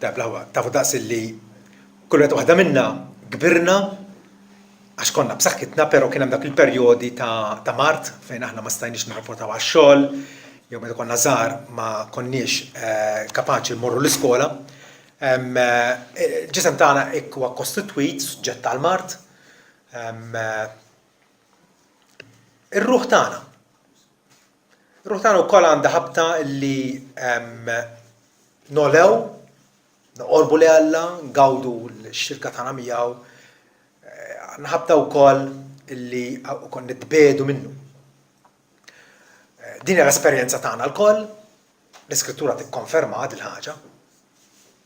Tafu daqs li kull waħda minna kbirna għax konna b'saħħitna, però kien hemm dak il-perjodi ta' Mart fejn aħna ma stajniex nirrapportaw għax-xogħol, jew meta konna żgħar ma konniex kapaċi mmorru l-iskola. Ġisem tagħna hekk huwa kostitwit suġġett tal-Mart. Ir-ruħ tagħna. Ir-ruħ tagħna wkoll għandha ħabta li nolew, noqorbu li Alla, ngawdu l-xirka tagħna miegħu, ħabta wkoll illi wkoll nitbedu minnu. Din hija l-esperjenza tagħna lkoll, l-Iskrittura tikkonferma din il-ħaġa,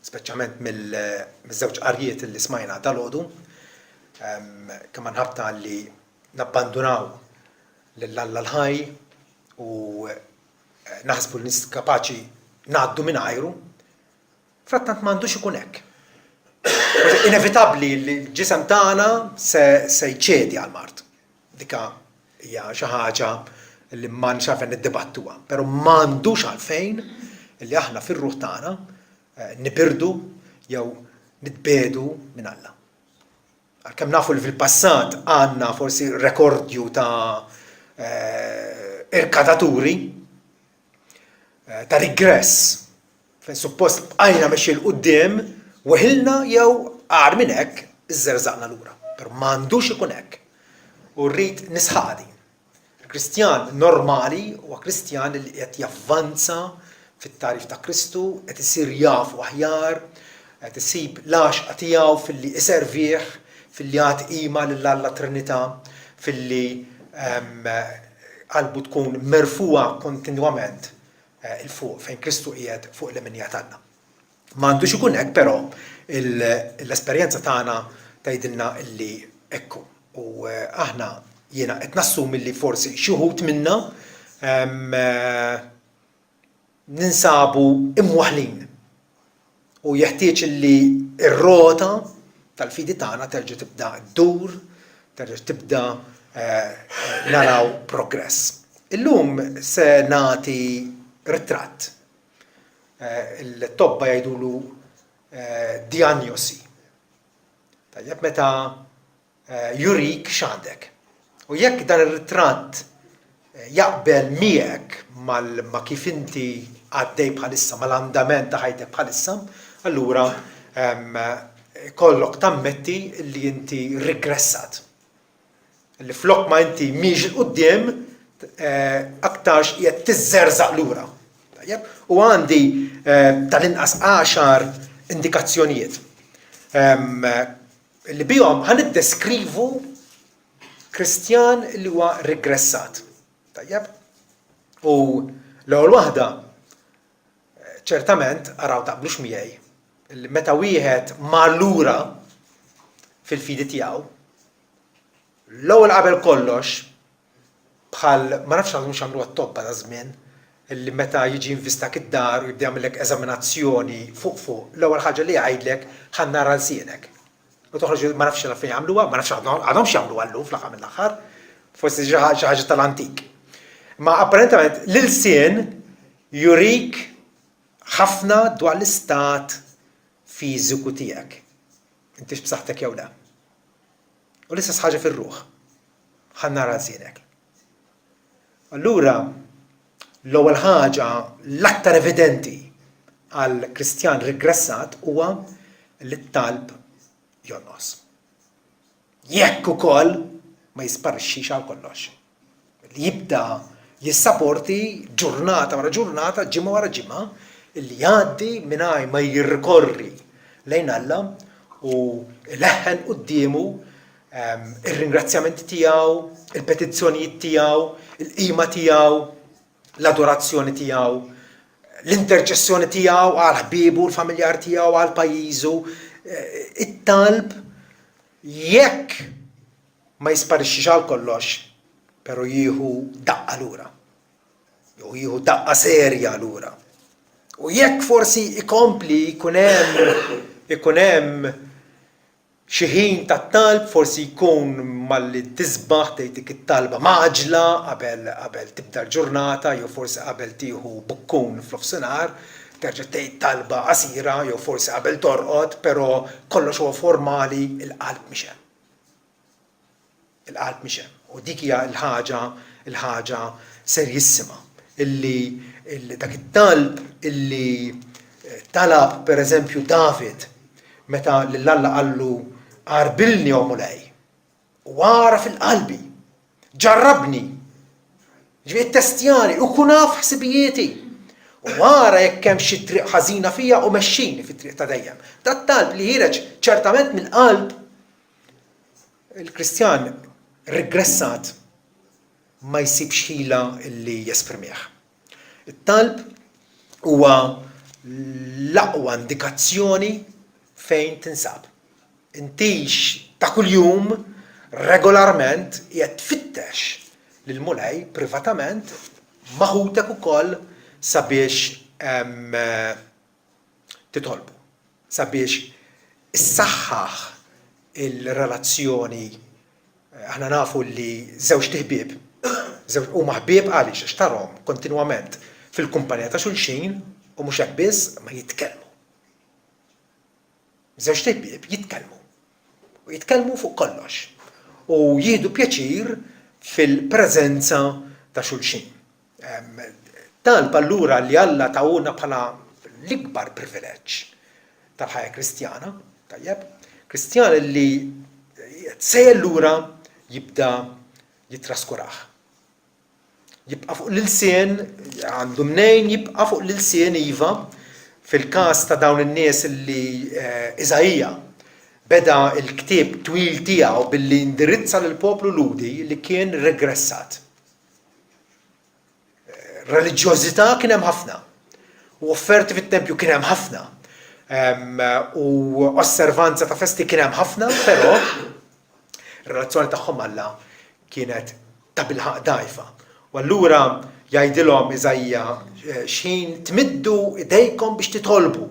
speċjalment miż-żewġ qarijiet li smajna dalgħodu, kemm nħabta li nabbandunaw lil Alla l-ħaj u naħsbu li kapaċi ngħaddu minn ajru, frattant m'għandux ikun hekk. Inevitabbli li l-ġisem tagħna se jċedi għall-Mart. Dika hija xi ħaġa li m'għandx għalfejn niddibattuha, però m'għandux għalfejn li aħna fir-ruħ tagħna nibirdu jew nitbedu minn Alla. Għalkemm nafu li fil-passat għandna forsi rekordju ta' irkadaturi ta' rigress fejn suppost bqajna mexxi l quddiem weħilna jew għar minn hekk iżżerżaqna lura. Però m'għandux ikun hekk. U rrid nisħaq din. Il-Kristjan normali huwa Kristjan li qed javvanza fit-tarif ta' Kristu, qed isir jafu aħjar, qed isib l-għaxqa tiegħu filli iservih, filli jagħti qima lill-Alla Trinità, filli qalbu tkun merfuqa kontinwament il-fuq fejn Kristu qiegħed fuq l-eminja tagħna. M'għandux ikun hekk, però l-esperjenza tagħna tgħidilna illi hekk u aħna jiena qed nassumi li forsi xi wħud minna ninsabu imwaħħlin u jeħtieġ li r-rota tal-fidi tagħna terġa' tibda ddur, terġa' tibda naraw progress. Illum se nagħti ritratt. Il-tobba jgħidulu diagnosi. Tajjeb meta jurik x'għandek. U jekk dan ir-ritratt jaqbel miegħek ma kif inti għaddej bħalissa, mal-andament ta' ħajtek bħalissa, allura kollok tammetti li inti rigressat. Li flok ma inti miex il-qudiem aktarx qiegħed tiżżerżaq lura. U għandi tal-inqas 10 indikazzjonijiet li bihom ħaniddeskrivu Kristjan li huwa rigressat. U l-ewwel waħda ċertament araw taqblux miegħi li meta wieħed mar lura fil-fidi tiegħu, l-ewwel qabel kollox bħal ma nafx għadhom x'għamlu għat-tobba ta' żmien illi meta jiġi jinvistak id-dar u jibda jagħmellek eżaminazzjoni fuq, l-ewwel ħaġa li jgħidlek ħan nara l-sienek. U toħroġ ma nafx fejn jagħmluha, ma nafx għadhom x'jagħmlu għallu fl-aħħar mill-aħħar, forsi xi ħaġa tal-antik. Ma apparentament l-sien jurik ħafna dwar l-istat fiżiku tiegħek. Intix b'saħħtek jew le. U l-istess ħaġa fir-ruħ. Ħan nara l-sienek. Allura l-ewwel ħaġa l-aktar evidenti għal Kristjan rigressat huwa li t-talb jonqos. Jekk ukoll ma jisparixxix għal kollox. Li jibda jissapporti ġurnata wara ġurnata, ġimgħa wara ġimgħa, illi jgħaddi mingħajr ma jirrikorri lejn Alla u leħħen qudiemu ir-ringrazzjamenti tiegħu, il-petizzjonijiet tiegħu, il-qima tiegħu, l-adorazzjoni tiegħu, l-interċessjoni tiegħu għal ħbiebu, l-familjar tiegħu, għal pajjiżu, it-talb jekk ma jisparixxix għal kollox, però jieħu daqqa lura. Jew jieħu daqqa serja lura. U jekk forsi ikompli ikun hemm xi ħin tat-talb forsi jkun malli tisbaħ tgħidlek it-talba maġla qabel tibda l-ġurnata jew forsi qabel tieħu bukkun fl-ofsinhar, terġa' tgħid talba qasira jew forsi qabel torqod, però kollox huwa formali, il-qalb mhix hemm. Il-qalb mhix hemm. U dik hija l-ħaġa serjissima illi dak it-talb illi talab pereżempju David meta lill-Alla qallu qarbilni u mulej u wara fil-qalbi ġarrabni ġifieri testjani u kun naf ħsibijieti u wara jekk hemm xi triq ħażina fija u mexxini fit-triq ta' dejjem. Dat-talb li ħireġ ċertament mill-qalb il-Kristjan regressat ma jsibx ħila illi jesprimih. It-talb huwa l-aqwa indikazzjoni fejn tinsab. Intix ta' kuljum regolarment qiegħed tfittex lil mulej privatament maħutek ukoll sabiex titolbu, sabiex issaħħaħ il-relazzjoni. Aħna nafu li żewġ ħbieb huma ħbieb għaliex għax tarhom kontinwament fil-kumpanija ta' xulxin u mhux hekk biss ma jitkellmu. Żewġ ħbieb jitkellmu u jitkellmu fuq kollox u jieħdu pjaċir fil-preżenza ta' xulxin. Talb allura li Alla tawuna bħala l-ikbar privileġġ tal-ħajja Kristjana, tajjeb, Kristjan li sejjer lura jibda jitraskuraħ. Jibqa' fuq l-ilsien, għandu mnejn jibqa' fuq l-ilsien iva, fil-każ ta' dawn in-nies li Iżajija beda l-ktieb twil tiegħu billi indirizza lill-poplu Ludi li kien regressat. Reliġjożità kien hemm ħafna, u offerti fit-tempju kien hemm ħafna, u osservanza ta' festi kien hemm ħafna, però ir-relazzjoni tagħhom Alla kienet ta' bilħaq dgħajfa. U allura jgħidilhom Iżajja x'ħin tmiddu idejkom biex titolbu,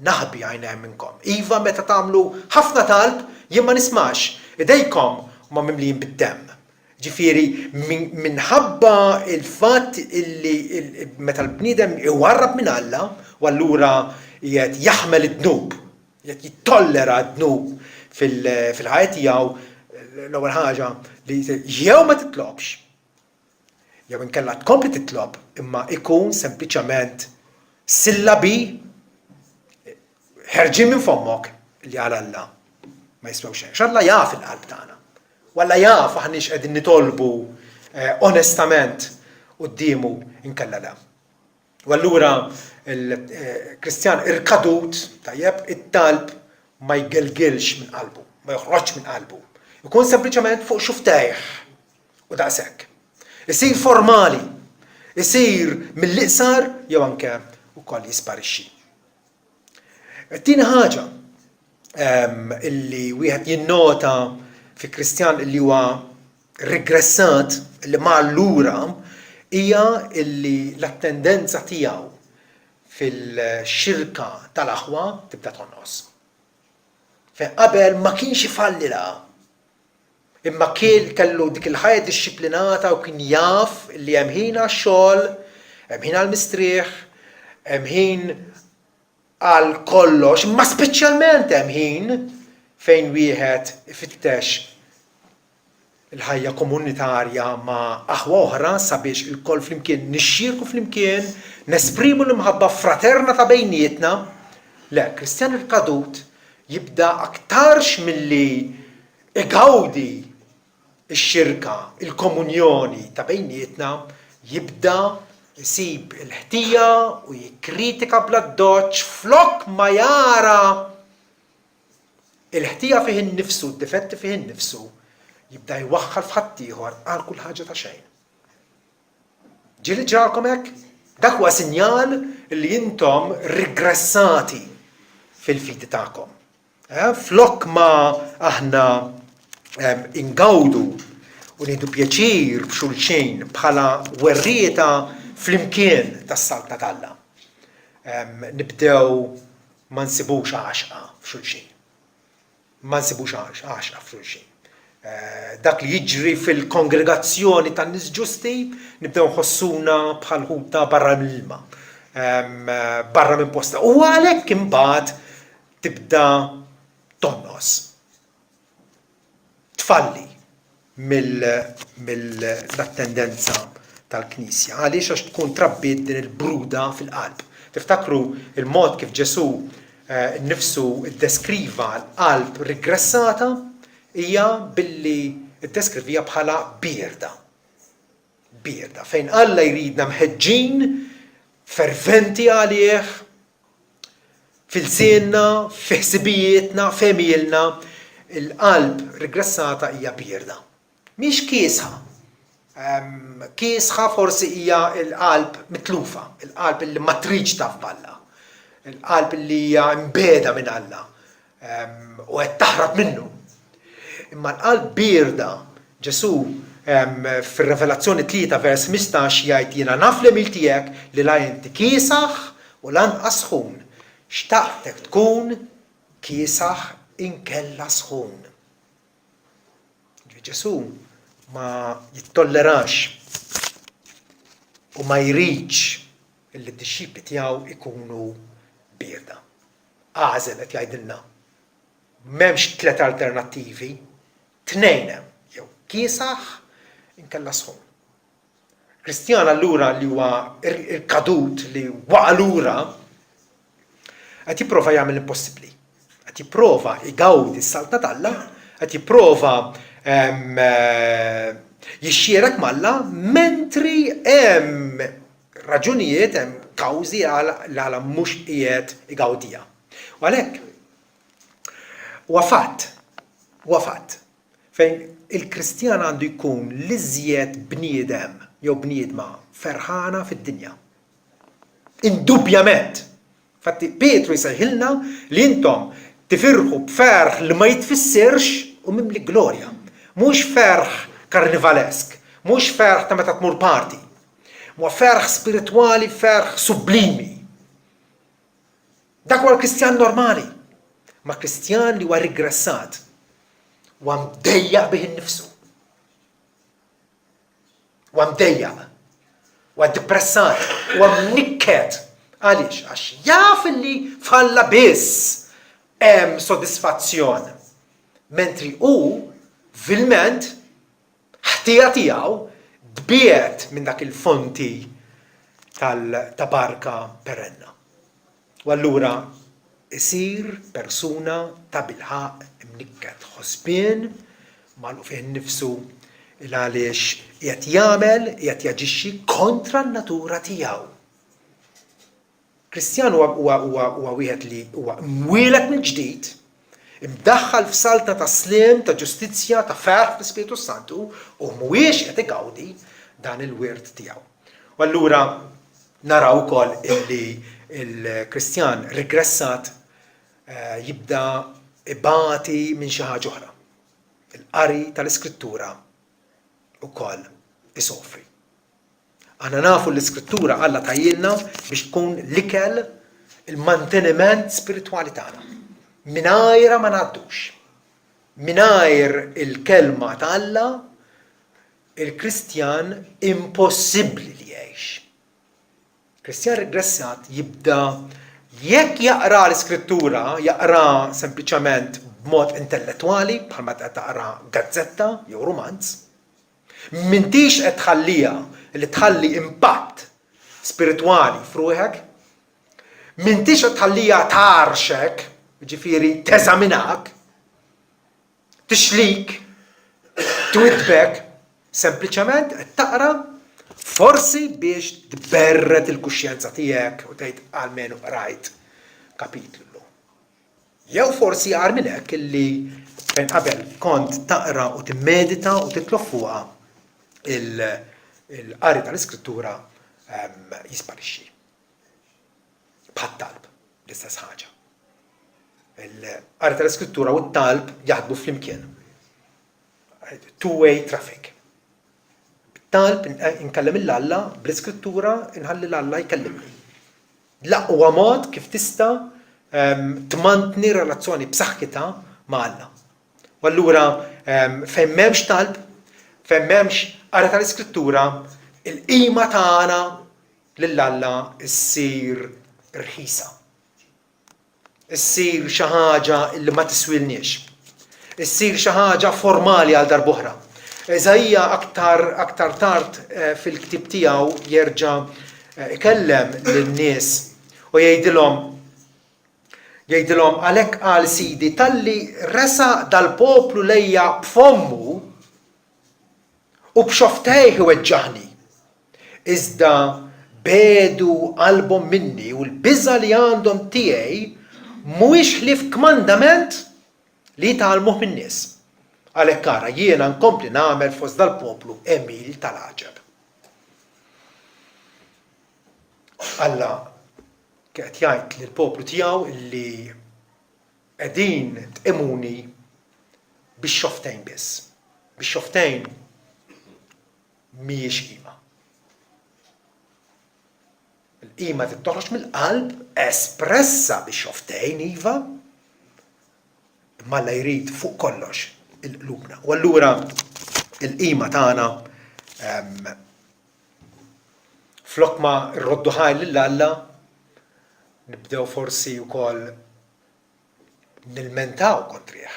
naħbi għajnejn minnkom. Iva meta tagħmlu ħafna talb jien ma nismax, idejkom huma mimlijin bid-demm. Ġifieri minħabba il-fatt illi meta l-bniedem iwarrab minn Alla u allura qiegħed jaħmel id-dnub, qiegħed jittollera d-dnub fil-ħajja tiegħu, l-ewwel ħaġa li jew ma titlobx, jew inkella tkompli titlob imma ikun sempliċement sillabi ħerġin minn fommok li għal Alla ma jiswewx hekk. Alla jaf il-qalb tagħna. Walla jaf aħniex qegħdin nitolbu onestament qudiemu inkella le. U allura il-Kristjan irkadut tajjeb it-talb ma jgelgilx minn qalbu, ma joħroġx minn qalbu. Ikun sempliċement fuq xuftejħ u daqshekk. Isir formali, isir mill-iqsar jew anke ukoll jisparixxi. Tieni ħaġa illi wieħed jinnota fi Kristjan illi huwa regressat, illi ma allura hija illi l-attendenza tiegħu fil-xirka tal-aħwa tibda tonqos. Fejn qabel ma kienx ifallilha, imma kellu dik il-ħajja dixxiplinata u kien jaf li hemm ħin għax-xogħol, hemm ħin għall-mistrieħ, hemm ħin għal kollox, imma speċjalment hemm ħin fejn wieħed ifittex il-ħajja komunitarja ma' aħwa oħra sabiex il-koll flimkien nixxierku flimkien, nesprimu l-imħabba fraterna ta' bejnietna. Le, Kristjan irkadut jibda aktarx milli igawdi x-xirka, il-komunjoni ta' bejnietna, jibda isib il-ħtija u jikkritika bla doċċ flok ma jara il-ħtija fih innifsu, d-difetti fih innifsu, jibda jwaħħal f'ħadd ieħor għal kull ħaġa ta' xejn. Ġieli ġralkom hekk? Dak huwa sinjal li intom regressati fil-fidi tagħkom. Flok ma aħna ingawdu u nieħdu pjaċir b'xulxejn bħala werrieta flimkien tas-salta tal-Alla. Nibdew ma nsibux għaxqa f'xulxejn. Ma nsibux għaxqa f'xulxejn. Dak li jiġri fil-kongregazzjoni tan-nies ġusti nibdew nħossuna bħal ħuta barra mill-ilma. barra minn posta. U għalhekk imbagħad tibda tonnos. Tfalli mill-attendenza tal-Knisja. Għaliex għax tkun trabbit din il-bruda fil-qalb. Tiftakru il-mod kif Ġesu nnifsu iddeskriva l-qalb rigressata hija billi iddeskrivija bħala birda. Birda. Fejn Alla jridna mħeġġin, ferventi għalih, fil-żienna, f'ħsibijietna, f'emielna, il-qalb rigressata hija birda. Mhix kiesħa. Kiesħa forsi hija l-qalb mitlufa, il-qalb li ma tridx taf b'Alla, il-qalb li hija mbeda minn Alla u qed taħrab minnu. Imma l-qalb birda, Ġesu fir-Revelazzjoni 3 vers 15 jgħid jiena naf l-emil tiegħek li la inti kiesaħ u lanqas sħun. Xtaqtek tkun kiesaħ inkella sħun. Ġesu ma jittollerax u ma jridx illi d-disċipli tiegħu ikunu birda. Għażel qed jgħidilna. M'hemmx 3 alternattivi, 2 hemm, jew kiesaħ inkella sħun. Kristjan allura li huwa irkadut li waqa' lura qed jipprova jagħmel l-impossibbli. Qed jipprova jgawdi s-salta tal-Alla, qed jipprova jixxierek malla mentri hemm raġunijiet, hemm kawżi għal mhux qiegħed igawdija. U għalhekk huwa fatt fejn il-Kristjan għandu jkun l-iżjed bniedem jew bniedma ferħana fid-dinja. Indubjament. Fatti Petru jsejħilna li intom tifirħu b'ferħ li ma jitfissirx u mimli glorja. Mhux ferħ karnivalesk, mhux ferħ ta' meta tmur party, ma ferħ spiritwali, ferħ sublimi. Dak huwa l-Kristjan normali, ma Kristjan li huwa rigressat, huwa mdejjaq bih innifsu. Huwa mdejjaq, huwa depressat, huwa mnikket. Għaliex? Għax jaf li falla biss hemm sodisfazzjon. Mentri vilment ħtija tiegħu dbiet minn dak il-fonti ta' barka perenna. U allura isir persuna ta' bilħaq imnikket ħosbien magħluq fih innifsu għaliex qiegħed jagħmel, qiegħed jaġixxi kontra n-natura tiegħu. Kristjan huwa wieħed li huwa mwieled mill-ġdid, imdaħħal f'salta ta' sliem, ta' ġustizzja, ta' ferħ fl-Ispiritu Santu u mhuwiex qed igawdi dan il-wirt tiegħu. U allura naraw ukoll illi il-Kristjan rigressat jibda ibati minn xi ħaġa oħra. Il-qari tal-Iskrittura ukoll isofri. Aħna nafu l-Iskrittura Alla tajjilna biex tkun l-ikel il-manteniment spiritwali tagħna. Mingħajrha ma ngħaddux. Mingħajr il-kelma ta' Alla il-Kristjan impossibbli li jgħix. Kristjan rigressat jibda jekk jaqra l-Iskrittura, jaqra sempliċement b'mod intellettwali bħalma taqra gazzetta jew romanz, m'intix qed tħallija li tħalli impatt spiritwali f'ruħek, m'intix qed tħallija tarxek, ġifieri teżaminak, tixlik, twitbek, sempliċement qed taqra forsi biex tberret il-kuxjenza tiegħek u tgħid għalmenu rajt kapitlu. Jew forsi għar minn hekk illi fejn qabel kont taqra u timmedita u titlob fuqha il-qari tal-Iskrittura jisparixxi. Bħat-talb, l-istess ħaġa. Il-qari tal-Iskrittura u t-talb jaħdmu flimkien. Two-way traffic. Talb inkellem il-Alla, bl-Iskrittura inħalli l-Alla jkellimni. L-aqwa mod kif tista' tmantni relazzjoni b'saħħitha ma' Alla. U allura fejn m'hemmx talb, fejn m'hemmx qari tal-Iskrittura, il-qima tagħna lill-Alla issir rħisa. Issir xi ħaġa li ma tiswilniex. Issir xi ħaġa formali għal darb'oħra. Eżajja aktar tard fil-ktieb tiegħu jerġa' ikellem lin-nies u jgħidilhom għalhekk qal Sidi talli resaq dal-poplu lejja b'fommu u b'xoftejh iweġġaħni. Iżda bedu qalbhom minni u l-biża li għandhom tiegħi mhuwiex ħlief kmandament li jitgħallmuh min-nies. Għalhekk ara jiena nkompli nagħmel fost dal-poplu emil tal-għaġeb. Alla qed jgħid lill-poplu tiegħu li qegħdin tqimuni bix-xoftejn biss. Bix-xoftejn mhijiex qima. Il-qima tittoħroġ mill-qalb espressa bix-xoftejn iva, imma Alla jrid fuq kollox il-qlubna. U allura il-qima tagħna flok ma rroddu ħaj lill-Alla nibdew forsi wkoll nilmentaw kontrih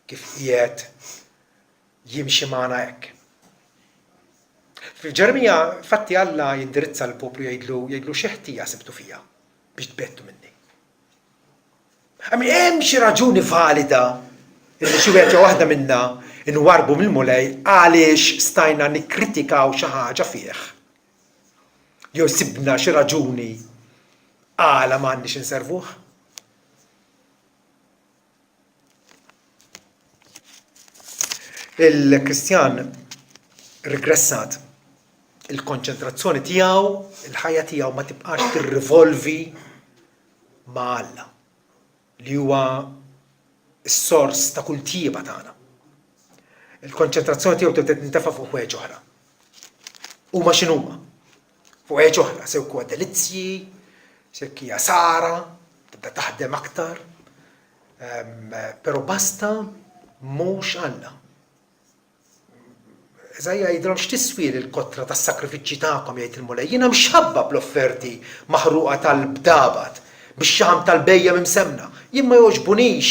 kif qiegħed jimxi magħna hekk. Fil-Ġeremija fatti Alla jindirizza l-poplu jgħidlu xi ħtija sibtu fija biex tbettu minni. Hemm xi raġuni valida illi xi wieħed jew waħda minnha inwarbu mill-mulej għaliex stajna nikkritikaw xi ħaġa fih. Jew sibna xi raġuni għala m'għandniex inservuh. Il-Kristjan rigressat il-konċentrazzjoni tiegħu, il-ħajja tiegħu ma tibqax tirrivolvi ma' Alla li huwa s-sors ta' kull tieqa tagħna. Il-konċentrazzjoni tiegħu tibda tintefa' fuq ħwejjeġ oħra. Huma x'inhuma? Fuq ħwejjeġ oħra, sew huwa delizzji, sekk hija sara, tibda taħdem aktar, però basta mhux Alla. Eżajja jgħidilhom x'tiswir il-kotra tas-sakrifiċċji tagħkom jgħid il-mulej. Jiena mxabba bl-offerti maħruqa tal-bdabat bix-xaħam tal-bejja mimsemna. Jien ma jogħġbunix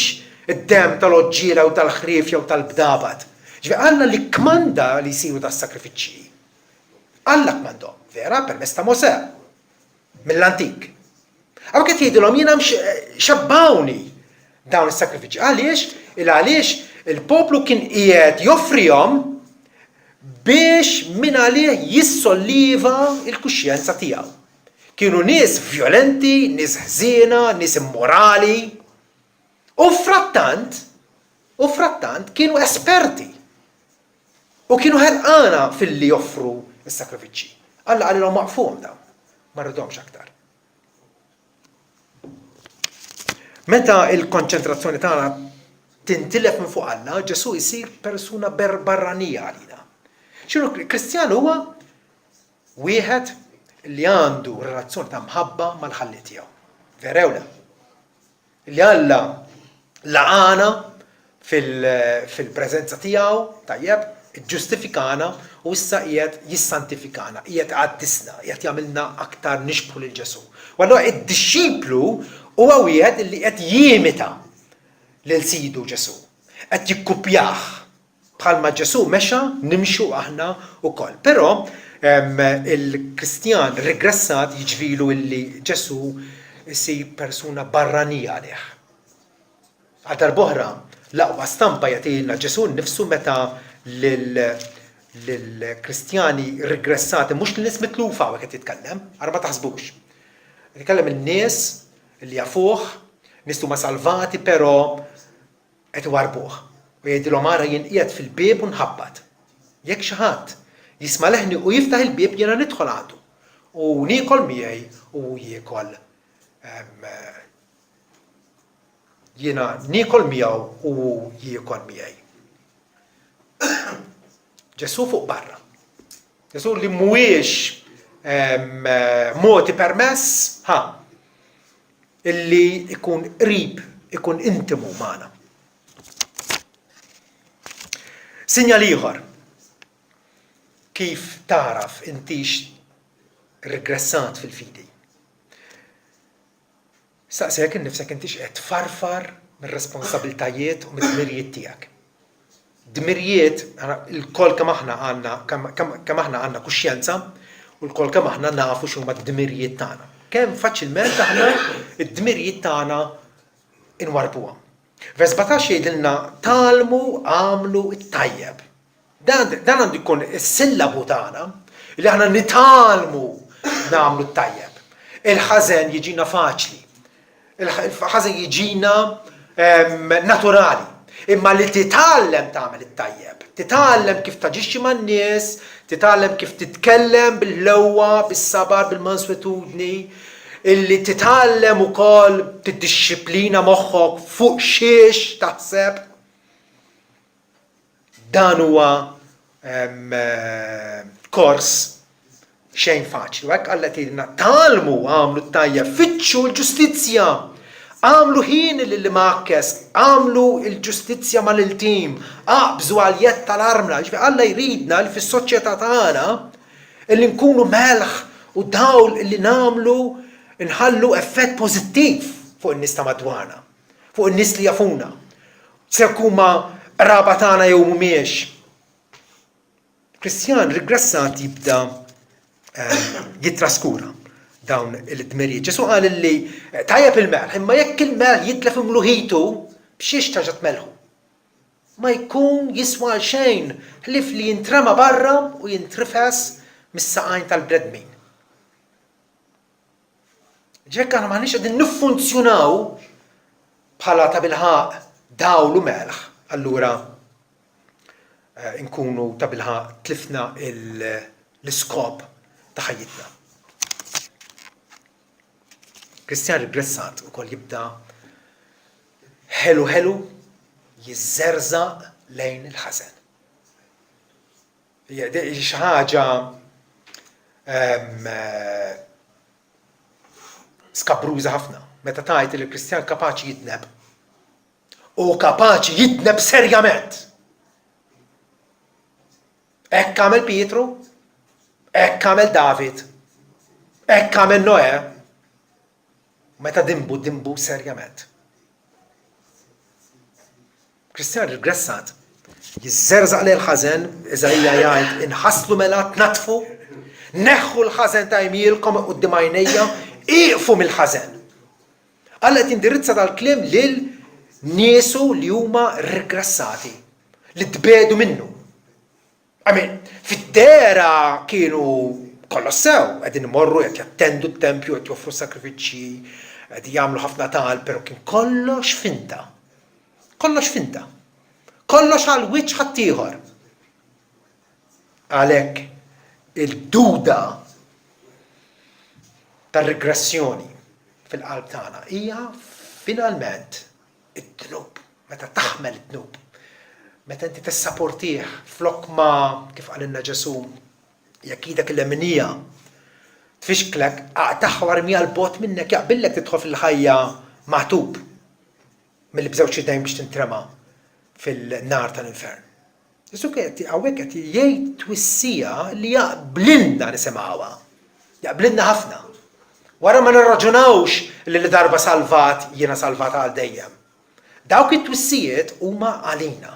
id-dem tal-oġġiela u tal-ħrief jew tal-bdabat. Ġifieri Alla li kmanda li jsiru tas-sakrifiċċji. Alla kmandhom, vera, permezz ta' Mosè mill-antik. Għaw qed jgħidilhom jiena xabbawni dawn is-sakrifiċċji. Għaliex il-poplu kien qiegħed joffrihom biex min għalih jissolliva il-kuxjenza tiegħu. Kienu nies violenti, nies ħżiena, nies immorali. U frattant kienu esperti. U kienu ħerqana fil-li joffru is-sakrifiċċji. Alla qalilhom maqfuhom dawn, ma rridhomx aktar. Meta il-konċentrazzjoni tagħna tintilef minn fuq Alla, Ġesu jsir persuna barranija għalina. X'inhu Kristjan huwa wieħed li għandu relazzjoni ta' mħabba mal-ħalli tiegħu. Vera le? Li Alla laqana fil-preżenza tiegħu tajjeb, iġġustifikana u issa qiegħed jissantifikana, qiegħed iqaddisna, qiegħed jagħmilna aktar nixbħu lil Ġesu. U allura id-dixxiplu huwa wieħed li qed jimita lil Sidu Ġesu, qed jikkupjah. Bħalma Ġesu mexa nimxu aħna wkoll. Però il-Kristjan regressat jiġifielu illi Ġesu jsir persuna barranija għalih. Għal darb'oħra l-aqwa stampa jagħtilna Ġesu nnifsu meta lill-Kristjani regressati mhux lin-nies mitlufa qed jitkellem, ara ma taħsbux. Jitkellem in-nies li jafuh, nies huma salvati però qed iwarbuh. U jgħidilhom ara jien qiegħed fil-bieb u nħabbat. Jekk xi ħadd jisma' leħni u jiftaħ il-bieb jiena nidħol għandu. U niekol miegħi u jiekol jiena niekol miegħu u jiekol miegħi. Ġesu fuq barra. Ġesu li mhuwiex moti permess, illi ikun qrib, ikun intimu magħna. Sinjal ieħor kif taraf intix regressat fil-fidi. Saqsek innifsek intix qed tfarfar mir-responsabiltajiet u mid-dmirijiet tiegħek. Dmirijiet, il-kol kemm aħna għandna kuxjenza u l-kol kemm aħna nafu x'huma d-dmirijiet tagħna. Kemm faċilment aħna id-dmirijiet tagħna inwarbuhom. Vers 17 jgħidilna talmu għamlu it-tajjeb. Dan għandu jkun is-sillabu tagħna li aħna nitalmu nagħmlu t-tajjeb. Il-ħażen jiġina faċli. Il-ħażen jiġina naturali. Imma li titgħallem tagħmel it-tajjeb, titgħallem kif taġixxi man-nies, titgħallem kif titkellem bil-lewwa, bis-sabar, bil-manswetudni, illi titgħallem ukoll tiddixxiplina moħħok fuq xiex taħseb. Dan huwa kors xejn faċli. U hekk Alla tgħidilna talmu għamlu t-tajjeb, fittxu l-ġustizzja. Għamlu ħin li makkes, għamlu il-ġustizzja mal-il-tim, aqbżu għal-jett tal-armla. Alla jridna li fis-soċjetà tagħna li nkunu melħ u dawl li namlu nħallu effett pożittiv fuq in-nies ta' madwarna, fuq in-nies li jafuna. Se huma raba tagħna jew mhumiex. Kristjan regressat jibda jitraskura dawn il-dmirijiet. Ġesu qal li tajjeb il-melħ, imma jekk il-melħ jitlef imluħitu b'xiex taġa tmelħu. Ma jkun jiswa xejn ħlif li jintrema barra u jintrifes mis-saqajn tal-bledmin. Ġekk aħna m'aħniex qegħdin niffunzjonaw bħala ta' bilħaq dawlu melħ, allura nkunu ta' bilħaq tlifna l-iskop ta' ħajjitna. Kristjan regressat ukoll jibda ħelu jiżżerżaq lejn il-ħażen. Xi ħaġa skabruża ħafna meta tgħid li l-Kristjan kapaċi jitneb u kapaċi jitneb serjament. Hekk għamel Pietru, hekk għamel David, hekk għamel Noè. Meta dimbu serjament. Kristjan regressat jiżżerżaq lejn il-ħażen, Eżajja jgħid inħasslu mela tnatfu, neħħu l-ħażen ta' jmielkom quddiem għajnejja, iqfu mill-ħażen. Alla qed jindirizza dal-kliem lil niesu li huma regressati, li tbedu minnu. Amen, fid-dera kienu kolossew, qegħdin imorru qed jattendu t-tempju, qed joffru sakrifiċċji, qed jagħmlu ħafna tal, però kien kollox finta. Kollox finta. Kollox għal wiċċ ħaddieħor. Għalhekk il-duda tar-regressjoni fil-qalb tagħna hija finalment id-dnub, meta taħmel id-dnub. Meta inti tissapportih flok ma kif qalilna Ġesu, jekk idek il-leminija tfixklek taħwar mija l-bot minnek jaqbillek tidħol fil-ħajja magħtub milli bżewġ idejn biex tintrema fil-nar tal-infern. Ġesu hawnhekk qed jgħid twissija li jaqblilna nisimgħuha. Jaqblilna ħafna. Wara ma nirraġunawx li darba salvat jiena salvat għal dejjem. Dawk it-twissijiet huma għalina.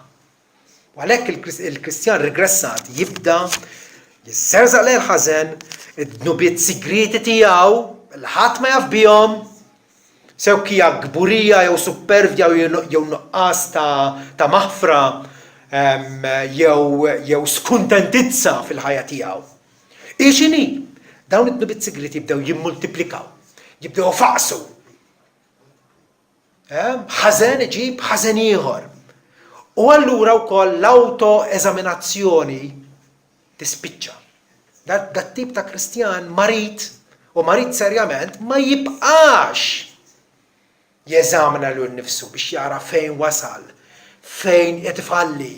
U għalhekk il-Kristjan regressat jibda jiżżerżaq lejn il-ħażen, id-dnubiet sigriti tiegħu, il-ħadd ma jaf bihom, sew kija gburija jew supervja jew nuqqas ta' maħfra jew skuntentizza fil-ħajja tiegħu. X'inhi? Dawn id-dnubiet sigriti jibdew jimmultiplikaw, jibdew faqsu. Ħażen iġib ħażen ieħor. U allura wkoll l-auto-eżaminazzjoni tispiċċa. Dat tip ta' Kristjan marit u marit serjament ma jibqax jeżamina lil nnifsu biex jara fejn wasal, fejn qed ifalli.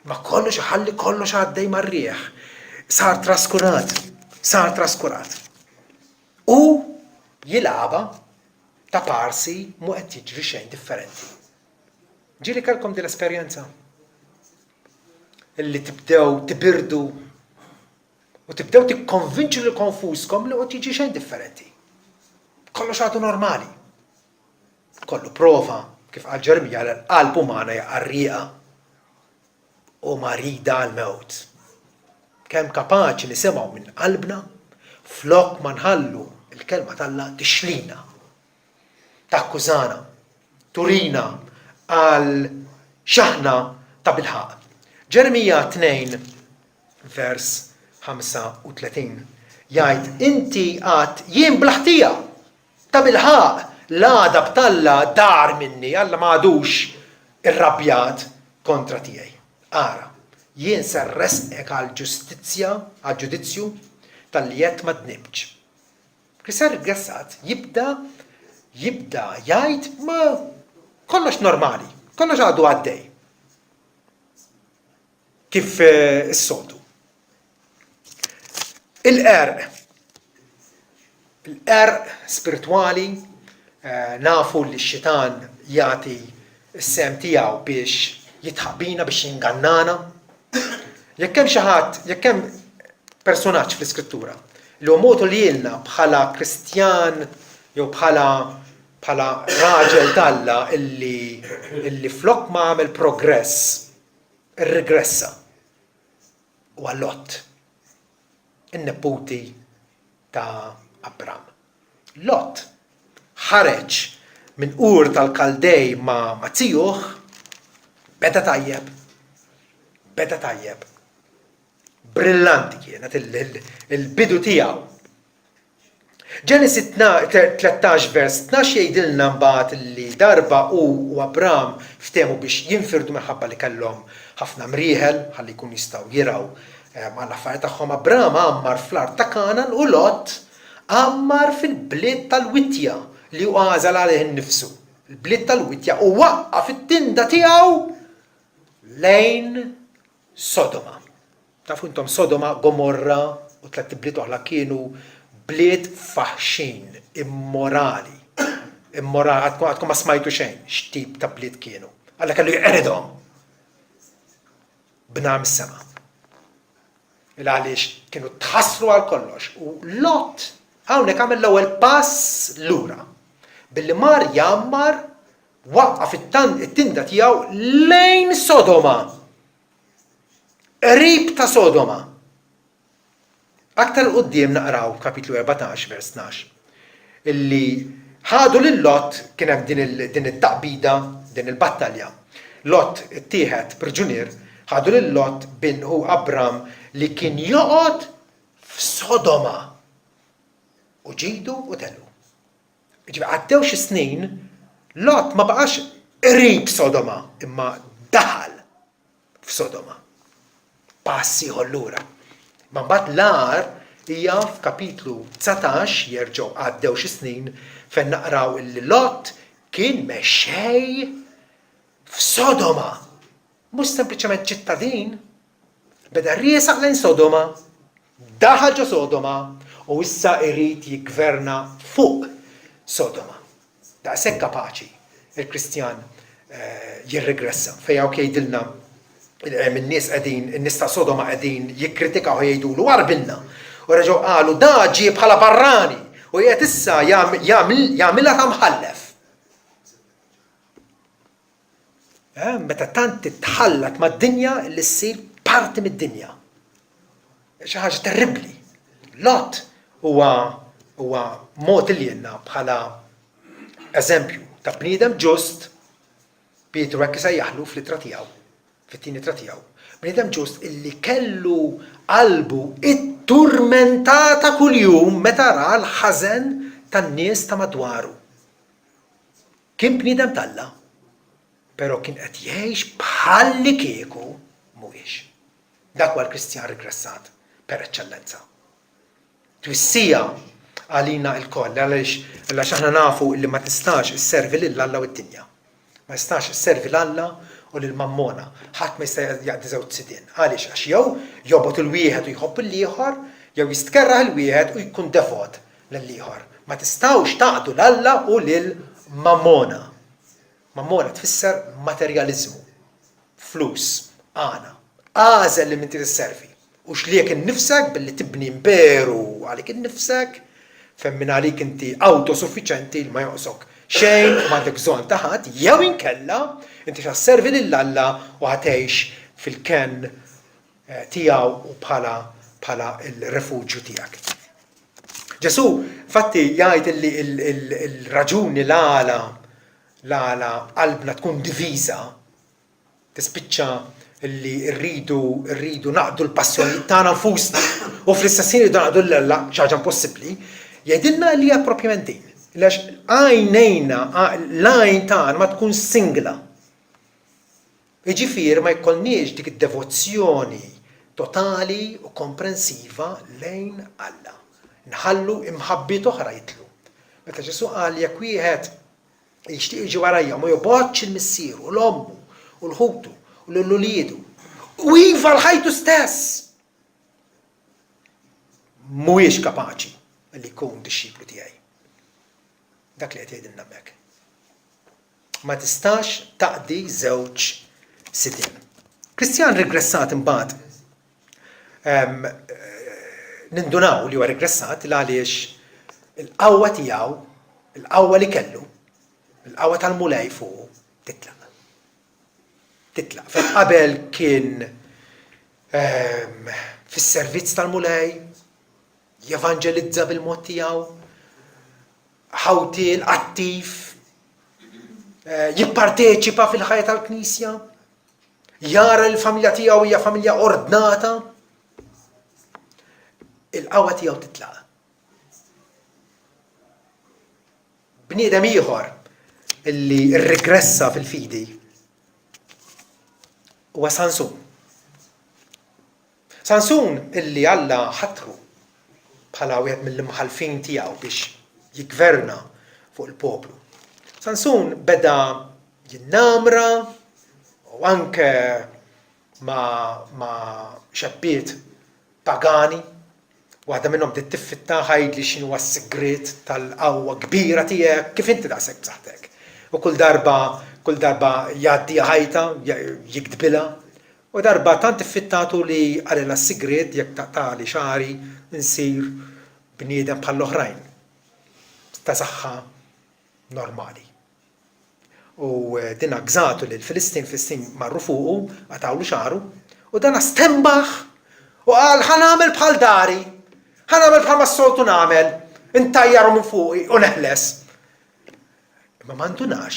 Ma kollox iħalli kollox għaddej mar-rieħ. Sar traskurat. U jilagħba ta' parsi mu qed jiġri xejn differenti. Ġieli kellkom din l-esperjenza? Illi tibdew tibirdu U tibdew tikkonvinċu lil konfuskom li qed jiġi xejn differenti. Kollox għadu normali. Kollu prova, kif qal Ġeremija, l-qalb umana hija qarrieqa u marida għall-mewt. Kemm kapaċi nisimgħu minn qalbna flok ma nħallu il-kelma talla tixlina, takkużana, turina għal xaħna ta' bilħaq. Ġeremija 2, vers 35 jgħid inti għad jien blaħtija ta' bilħaq l-għada b'talla dar minni Alla ma għadux irrabjat kontra tiegħi. Ara, jien ser resqek għal ġustizzja, għal ġudizzju tal-li qed ma tnibġ. Kristian regressat jibda jgħid ma kollox normali, kollox għadu għaddej. Kif is-soltu. Il-qerq spirituali nafu li x-xitan jagħti s-sem tiegħu biex jitħabbina biex jingannana. Jekk hemm xi ħadd, jekk hemm personaġġ fl-Iskrittura li hu motu lilna bħala Kristjan jew bħala raġel talla illi flok ma għamel progress irregressa u Lot, in-neputi ta' Abram. Lot ħareġ minn Ur tal-Kaldej ma' tieħu beda tajjeb. Brillanti kienet il-bidu tiegħu. Ġenesis 13 vers 12 jgħidilna mbagħad li darba u Abram ftehmu biex jinfirdu minħabba li kellhom ħafna mrieħel ħalli jkun jistgħu jiraw mal-affarijiet tagħhom. Abram għammar fl-art ta' Kanaan u Lot għammar fil-bliet tal-Wittja li hu għażal għalih innifsu. Il-bliet tal-Wittja u waqqaf it-tinda tiegħu lejn Sodoma. Tafu intom Sodoma, Gomorra u 3 bliet oħra kienu bliet faħxin, immorali. Għadkom ma smajtu xejn, x'tip ta' bliet kienu. Alla kellu jqeridhom b'nam is-sema. Il-għaliex kienu tħassru għal kollox. U Lot hawnhekk għamel l-ewwel pass lura. Billi mar jammar waqqaf it-tinda tiegħu lejn Sodoma. Qrib ta' Sodoma. Aktar qudiem naqraw kapitlu 14 vers 12. Illi ħadu lil Lot kien hemm din it-taqbida, din il-battalja. Lot ittieħed priġunier, ħadu lil Lot binħu Abram li kien joqgħod f'Sodoma. U ġidu u telu. Ġifieri għaddew xi snin, Lot ma baqax qrib Sodoma, imma daħal f'Sodoma. Passi ħollura. Ma mbagħad l-għar hija f'kapitlu 19 jerġgħu għaddew xi snin fejn naqraw illi Lot kien mexxej f'Sodoma. Mhux sempliċement ċittadin, beda riesaq lejn Sodoma, daħal ġo Sodoma u issa irid jiggverna fuq Sodoma. Daqshekk kapaċi il-Kristjan jirregressa. Fejn hawn jgħidilna in-nies qegħdin, in-nies ta' Sodoma qegħdin jikkritikaw jgħidulu warbilna. U reġgħu qalu da ġie bħala barrani u qiegħed issa jagħmilha ta' mħallef. Meta tant titħallat mad-dinja li ssir parti mid-dinja. Xi ħaġa terribbli. Lot huwa mod li jenna bħala eżempju ta' bniedem ġust Pietru hekk isejjaħlu fl-ittra tiegħu, fit-tieni ittra tiegħu. Bniedem ġust illi kellu qalbu itturmentata kuljum meta ra l-ħażen tan-nies ta' madwaru. Kien bniedem talla, però kien qed jgħix bħalli kieku mhuwiex. Dak huwa l-Kristjan regressat per eċċellenza. Twissija għalina l-koll, għaliex aħna nafu li ma tistax isservi lill-Alla u d-dinja. Ma tistax isservi l-Alla u lill-Mammona. Ħadd ma jista' jaqdi żewġ sidien. Għaliex għax jew jobgħod il-wieħed u jħobb il-ieħor, jew jistkerraħ il-wieħed u jkun devot lill-ieħor. Ma tistgħux taqdu l-Alla u lill-Mammona. Mammona tfisser materjaliżmu, flus, għana. Għażel li minti tisservi. u xliek innifsek billi tibni imperu għalik innifsek femmin għalik inti autosuffiċenti li ma joqsok xejn u m'għandek bżonn ta' ħadd jew inkella inti x'asservi lil Alla u ħatgħix fil-ken tiegħu u bħala il-refuġju tiegħek. Ġesu fatti jgħid li il-raġuni l-għala qalbna tkun diviża tispiċċa li rridu naqdu l-passjonijiet tagħna nfusna u fl-istess ħin rridu naqdu l-Alla xi ħaġa impossibbli, jgħidilna li hija proprjament din. Għax għajnejna l-għajn tagħna ma tkun singla. Jiġifieri ma jkollniex dik id-devozzjoni totali u komprensiva lejn Alla. Nħallu imħabbiet oħra jitlu. Meta Ġesu qal jekk wieħed jixtieq jiġi warajja ma jobgħodx il-missier u l-ommu u l-ħutu u l-uliedu u iva l-ħajtu stess mhuwiex kapaċi li jkun dixxiplu tiegħi. Dak li qed jgħidilna hemmhekk. Ma tistax taqdi żewġ sidien. Kristjan regressat imbagħad nindunaw li huwa regressat għaliex il-qawwa tiegħu, il-qawwa li kellu, il-qawwa tal-mulej fuq titlaq. Qabel kien fis-servizz tal-mulej, jevanġelizza bil-mod tiegħu, ħawtiel, attiv, jipparteċipa fil-ħajja tal-Knisja, jara l-familja tiegħu hija familja ordnata, il-qawwa tiegħu titlaq. Bniedem ieħor illi rregressa fil-fidi huwa Sansun. Sansun illi Alla ħatru bħala wieħed mill-imħalfin tiegħu biex jigverna fuq il-poplu. Sansun beda jinnamra u anke ma' xabbiet pagani. Waħda minnhom tittiffitta ħajdli x'inhu s-sigriet tal-qawwa kbira tiegħek kif inti daqshekk b'saħħtek. U kull darba jgħaddi ħajta jikdbilha. U darba tant iffittatu li għalilha s-sigriet jekk taqtali xari insir bniedem bħall-oħrajn. Ta' saħħa normali. U dina gżatu li l-Filistin marru fuqu, għatawlu xaru, u dana stembaħ u qal ħanamel bħal dari, ħanamel bħal ma s-soltu namel, intajjaru minn fuqi u neħles. Imma ma ndunax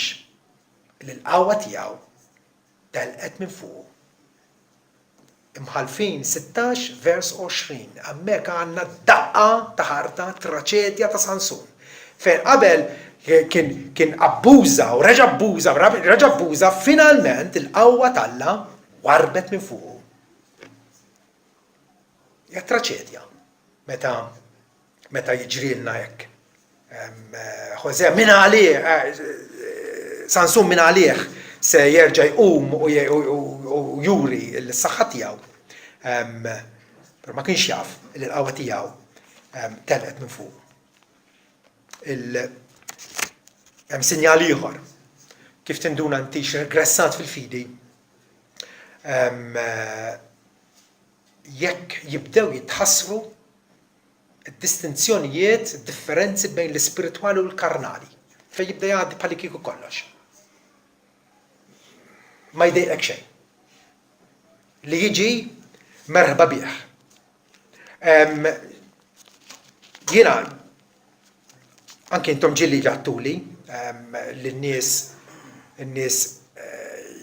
li l-qawwa tiegħu telqet minn fuq. Imħalfin 16 vers 20, hemmhekk għandna daqqa ta' ħarta traċedja ta' Sansun. Fejn qabel kien abbuża u reġa' abbuża, finalment il-qawwa talla warbet minn fuq. Ja traċedja meta jiġrilna hekk. Ħosea minn għalih, Sansun minn għalih se jerġa' jqum u juri l-saħħa tiegħu. Però ma kienx jaf li l-qawwa tiegħu telqet minn fuq. Hemm sinjal ieħor kif tinduna intix regressat fil-fidi jekk jibdew jitħassru id-distinzjonijiet, differenzi bejn l-ispiritwali u l-karnali. Fejn jibda jgħaddi bħal kieku kollox. Ma jdejqek xejn. Li jiġi merħba bih. Jiena anke intom ġilli ġattuli l-nies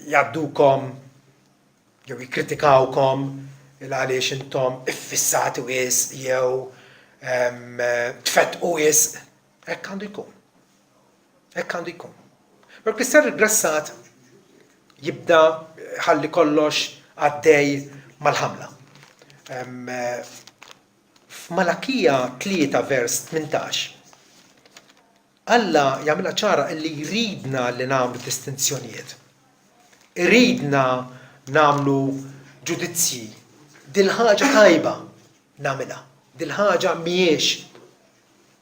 jgħaddukom jew jikkritikawkom għaliex intom iffissati wis jew tfettqu wis. Hekk għandu jkun. Hekk għandu jkun. Però Kristjan regressat jibda ħalli kollox għaddej mal-ħamla. F'Malakija 3 vers 18 Alla jagħmilha ċara li jridna li nagħmlu distinzjonijiet. Iridna nagħmlu ġudizzji. Dil ħaġa tajba nagħmilha. Dil ħaġa mhijiex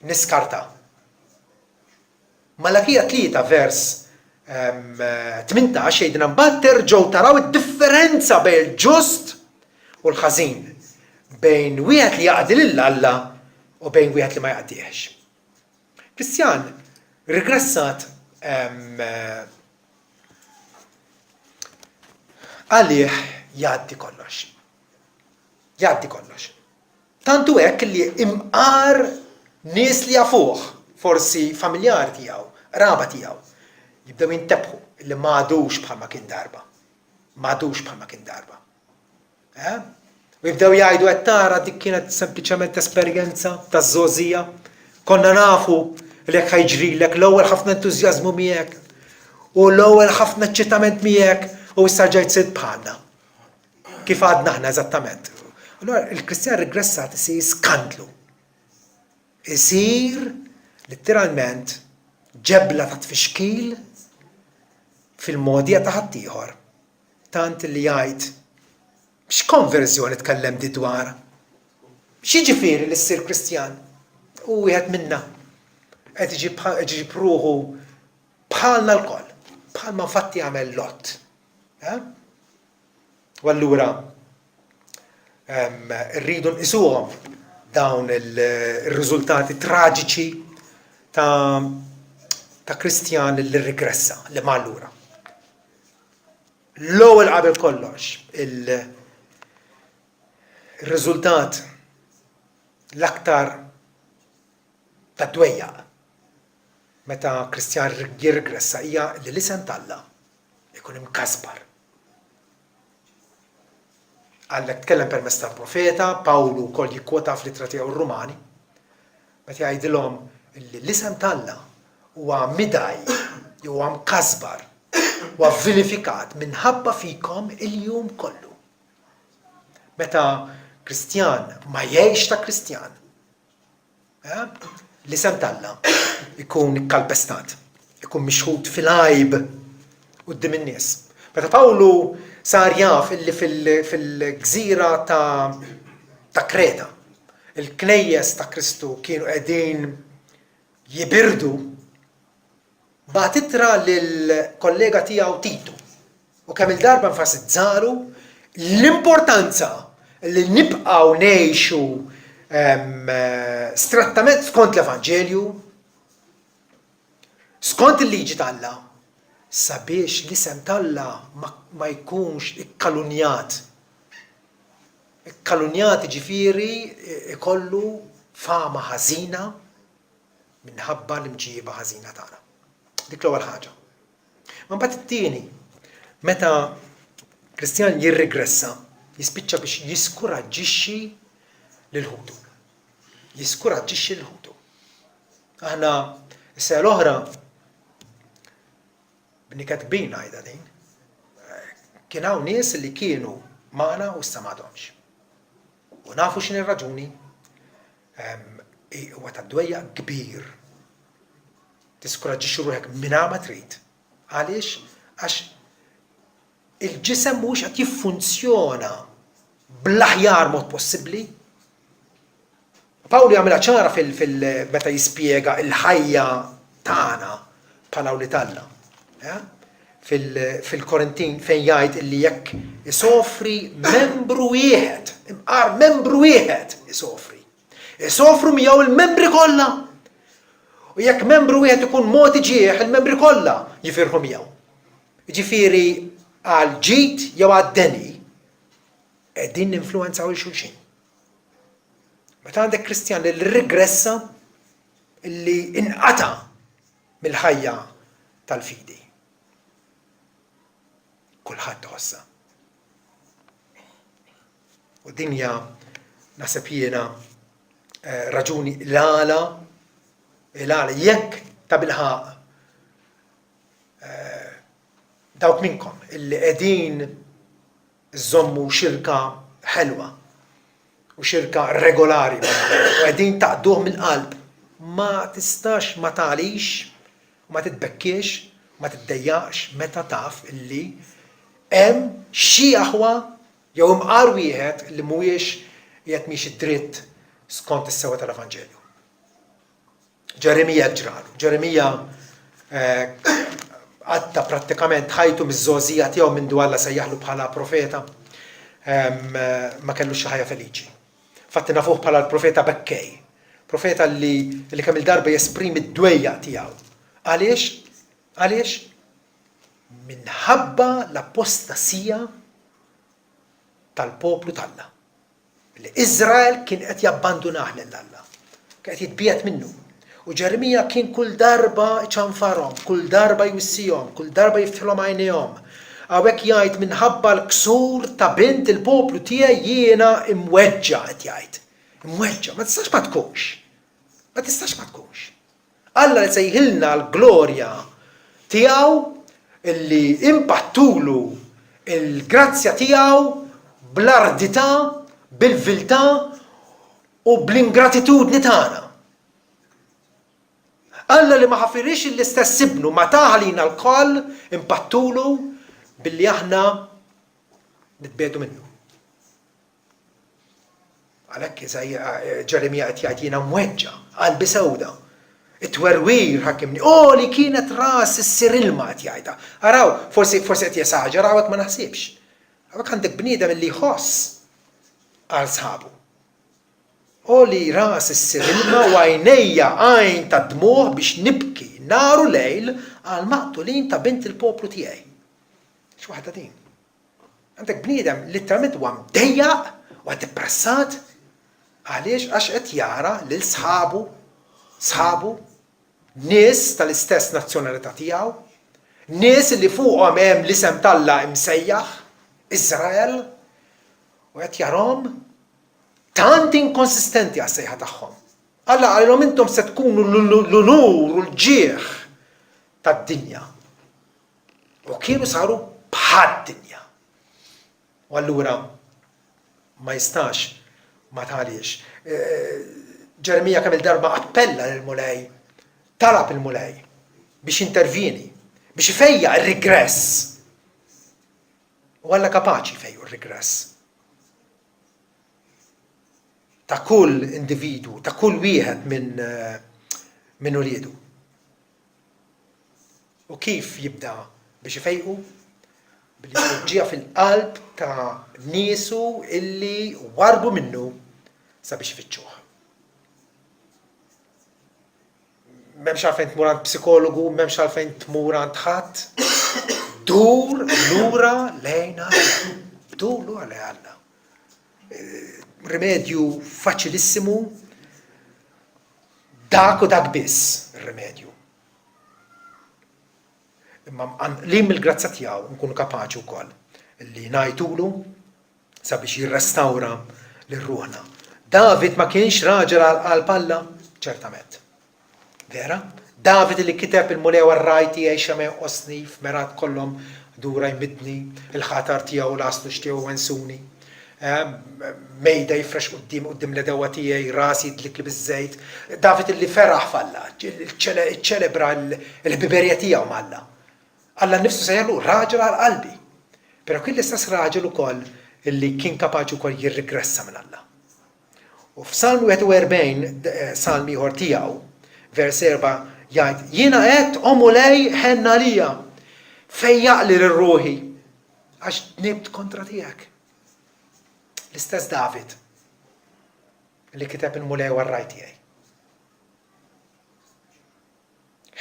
niskarta. Malakija 3 vers 18 jgħidilna mbagħad terġgħu taraw id-differenza bejn il-ġust u l-ħażin. bejn wieħed li jaqdi lill-Alla u bejn wieħed li ma jaqdihx. Kristjan regressat għalih jgħaddi kollox. Jgħaddi kollox. Tantu hekk li imqar nies li jafuh, forsi familjari tiegħu, raba tiegħu, jibdew jintebħu li m'għadux bħalma kien darba. M'għadux bħalma kien darba. U jibdew jgħidu qed tara dik kienet sempliċement esperjenza taż-żogħżija. Konna nafu li hekk ħajġrilek l-ewwel ħafna entużjażmu miegħek u l-ewwel ħafna eċċitament miegħek u issa ġejt sid bħalna. Kif għadna aħna eżattament. Allura il-Kristjan regressat isir skandlu. Isir letteralment ġebla ta' tfixkil fil-modija ta' ħaddieħor. Tant li jgħid x'konverżjoni tkellem di dwar. X'jiġifieri li ssir Kristjan? U wieħed minna qed iġib ruħu bħalna l-koll, bħalma fatti jagħmel Lot. U allura rridu nqisuhom dawn ir-riżultati traġiċi ta' Kristjan li regressa, li ma' allura. L-ewwel qabel kollox il-riżultat l-aktar ta' dwejjaq meta Kristjan jirregressa hija li l-isem tal-Alla ikun imkasbar. Għallek tkellem permezz tal-profeta, Pawlu wkoll jikkwota fl-ittra tiegħu r-Rumani, meta jgħidilhom li l-isem tal-Alla huwa midaj, huwa mkasbar, huwa vilifikat minħabba fikom il-jum kollu. Meta Kristjan ma jgħix ta' Kristjan, l-isem tal-Alla ikun ikkalpestat, ikun mixħud fil-għajb quddiem in-nies. Meta Pawlu sar jaf illi fil-gżira ta' Kreta, il-knejjes ta' Kristu kienu qegħdin jibirdu, bagħat ittra lill-kollega tiegħu Titu. U kemm il-darba nfasizzaru l-importanza li nibqgħu ngħixu strattament skont l-Evanġelju, skont il-liġi tal-Alla, sabiex l-isem tal-Alla ma jkunx ikkalunjat. Ikkalunjat ġifieri ikollu fama ħażina minħabba l-imġiba ħażina tagħna. Dik l-ewwel ħaġa. Ma mbagħad it-tieni, meta Kristjan jirregressa, jispiċċa biex jiskuraġġixxi lil-ħutu. Jiskuraġġixxi l-ħutu. Aħna is-sena l-oħra b'ni katbin għajda din, kien hawn nies li kienu magħna u issa m'għadhomx. U nafu x'inhi r-raġuni, huwa ta' dwejjaq kbir. Tiskoraġġixxi ruħek mingħajr ma trid. Għaliex? Għax il-ġisem mhux qed jiffunzjona bl-aħjar mod possibbli. Pawlu jagħmilha ċara meta jispjega l-ħajja tagħna bħala awli tal-Alla. Fil-Korintin fejn jgħid illi jekk isofri membru wieħed, imqar membru wieħed isofri. Isofru miegħu il-membri kollha. U jekk membru wieħed ikun mod ġieħ, il-membri kollha jifirħu miegħu. Jiġifieri għal ġid jew għad-deni qegħdin ninfluwenzaw il xulxin. Meta għandek Kristjan li regressa illi inqata' mill-ħajja tal-fidi. Kulħadd toħossa. U dinja naħseb jiena raġuni l-għala jekk ta' bilħaq dawk minnkom illi qegħdin iżommu xirka ħelwa u xirka regolari u qegħdin taqduh mill-qalb, ma tistax ma tagħlix u ma titbekkiex, ma tiddejjaqx meta taf illi hemm xi aħwa jew imqar wieħed li mhuwiex qiegħed mhix id-dritt skont is-sewwa tal-Evanġelju. Ġeremija ġralu. Ġeremija għadda prattikament ħajtu miż-żogħżija tiegħu minn Alla sejjaħlu bħala profeta, ma kellux xi ħajja feliċi. Fatti nafuh bħala l-profeta Bekkej. Profeta li kemm il-darba jesprimi d-dwejja tiegħu. Għaliex? Għaliex? Minħabba l-apostasija tal-poplu tal-Alla. Li Iżrael kien qed jabbandunah lill-Alla. Kien qed jitbiet minnu. U Ġeremija kien kull darba iċanfarhom, kull darba jwissihom, kull darba jiftilhom għajnejhom. Hawnhekk jgħid minħabba l-ksur ta' bint il-poplu tiegħi jiena imweġġa qed jgħid. Imweġġa, ma tistax ma tkunx. Ma tistax ma tkunx. Alla li sejħilna l-glorja tiegħu illi impattulu il-grazzja tiegħu bl-ardità, bil-viltà u bl-ingratitudni tagħna. Alla li ma ħafirix l-istess ibnu ma taħlina l-koll impattulu billi aħna nitbedu minnu. Għalhekk Ġeremija qed jgħid jiena mweġġa, qalbi sewda. It-twerwir ħakimni, li kienet ras is-sirilma qed jgħidha. Araw, forsi qed jesaġera, hawnhekk ma naħsibx. Hawnhekk għandek bniedem illi jħoss għal sħabu. Li ras is-sirilma u għajnejja għajn ta' dmuħ biex nibki naru lejl għal maqtulin ta' bint il-poplu tiegħi. X'waħda din? Għandek bniedem literalment huwa mdejjaq u għad ippressat għaliex għax qed jara lil sħabu, nies tal-istess nazzjonalità tiegħu, nies li fuqhom hemm l-isem tal-Alla imsejjaħ, Iżrael, u qed jarhom tant inkonsistenti għas-sejħa tagħhom. Alla għalhom intom se tkunu l-unur u l-ġieħ tad-dinja. U kienu saru bħad-dinja. U allura ma jistax ma tgħalix. Ġeremija kemm il-darba appella lill-mulej, talab il-mulej biex intervjeni, biex ifejja r-rigress. U Alla kapaċi fejju r-rigress. Ta' kull individu, ta' kull wieħed minn uliedu. U kif jibda biex ifejqu? Billi jpoġġiha fil-qalb ta' niesu illi warbu minnu sabiex ifittxuh. M'hemmx għalfejn tmur għand psikologu, m'hemmx għalfejn tmur għand ħadd. Dur lura lejn Alla. Dur lura lejn Alla. Rimedju faċilissimu, dak u dak biss ir-rimedju. Imma li mill-grazza tiegħu nkunu kapaċi wkoll li ngħidulu sabiex jirrestawra lir-ruħna. David ma kienx raġel għal palla, ċertament. Vera? David li kiteb il-mulew għar-raj tiegħi xemej qosni f'merat kollhom dura jmidni, il-ħatar tiegħu l-aslux tiegħu wensuni. Mejda jifrex qudiem l-edewa tiegħi, rasi jidlik li biż-żejt. David li feraħ f'Alla, iċċelebra l-biberja tiegħu m'Alla. Alla nnifsu sejjalu raġel għal qalbi. Però kien l-istess raġel ukoll illi kien kapaċi wkoll jirrigressa minn Alla. U f'Salm 41, Salm ieħor tiegħu, vers 4 jgħid, jiena qed omulej ħenna lija fejjaqli lir-ruħi għax nibt kontra tiegħek. L-istess David li kiteb il-mulej war-raj tiegħi.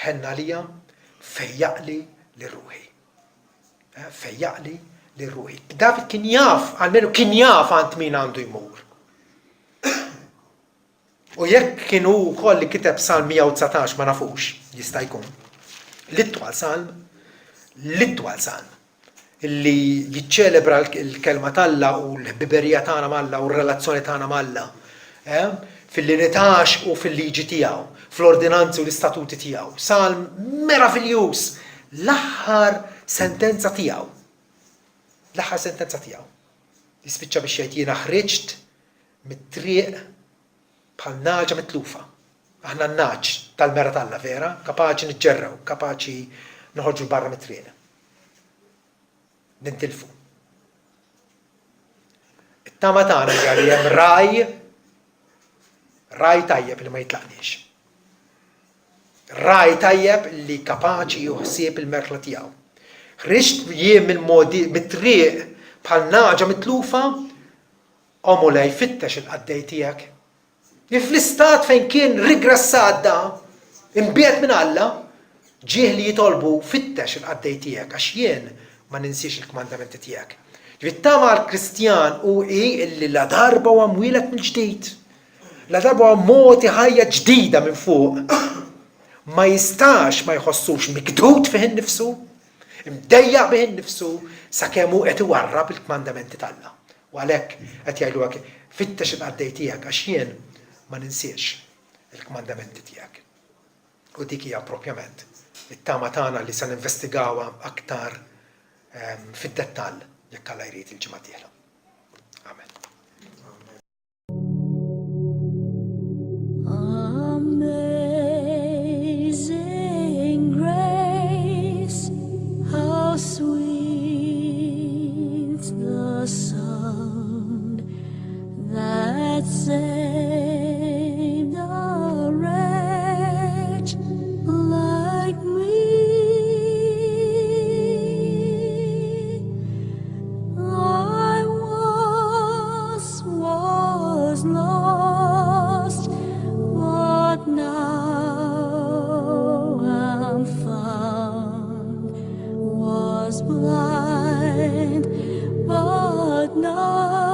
Ħenna lija fejjaqli lir-ruħi. Fejjaqli lir-ruħi. David kien jaf, almenu kien jaf għand min għandu jmur. U jekk kienu wkoll li kiteb Salm 119 ma nafux, jista' jkun. L-ittwal Salm, illi jiċċelebra l-kelma tal-Alla u l-ħbiberija tagħna mal-Alla u r-relazzjoni tagħna mal-Alla. Fil-linitax u fil-liġi tiegħu, fl-ordinanzi u l-istatuti tiegħu. Salm meravigliuż, l-aħħar sentenza tiegħu. L-aħħar sentenza tiegħu. Jispiċċa biex jgħid jiena ħriġt mit-triq bħal naġa mitlufa. Aħna n-naġ tal-mera tal-Alla vera, kapaċi niġġerraw, kapaċi noħorġu barra mit-triq. Nintilfu. It-tama tagħna li hemm raj tajjeb li ma jitlaqniex. Raj tajjeb li kapaċi juħsieb il-merħla tiegħu. Ħriġt jien mit-triq bħal naġa mitlufa Omolej fittex il-qaddej tiegħek. Fl-istat fejn kien rigressat da, imbiet minn Alla, ġieħ li jitolbu fittex il-qaddej tiegħek għax jien ma ninsiex il-kmandamenti tiegħek. Ġifittama għal-Kristjan u illi la darba u għamwilet mill-ġdid. La darba u moti ħajja ġdida minn fuq. Ma jistax ma jħossux mikdud fih nifsu, imdejjaq bih nifsu, sakemm hu qed iwarrab il-kmandamenti tal-Alla. U għalhekk qed jgħidluha fittex il-qaddej tiegħek għax jien ma ninsiex il-kmandamenti tiegħek. U dik hija proprjament it-tama tagħna li se ninvestigawha aktar fid-dettall jekk Alla jrid il-ġimgħa d-dieħla. Amen. Amazing grace, how sweet the sound that saved a wretch like me. I once was lost, but now I'm found. Was blind, but now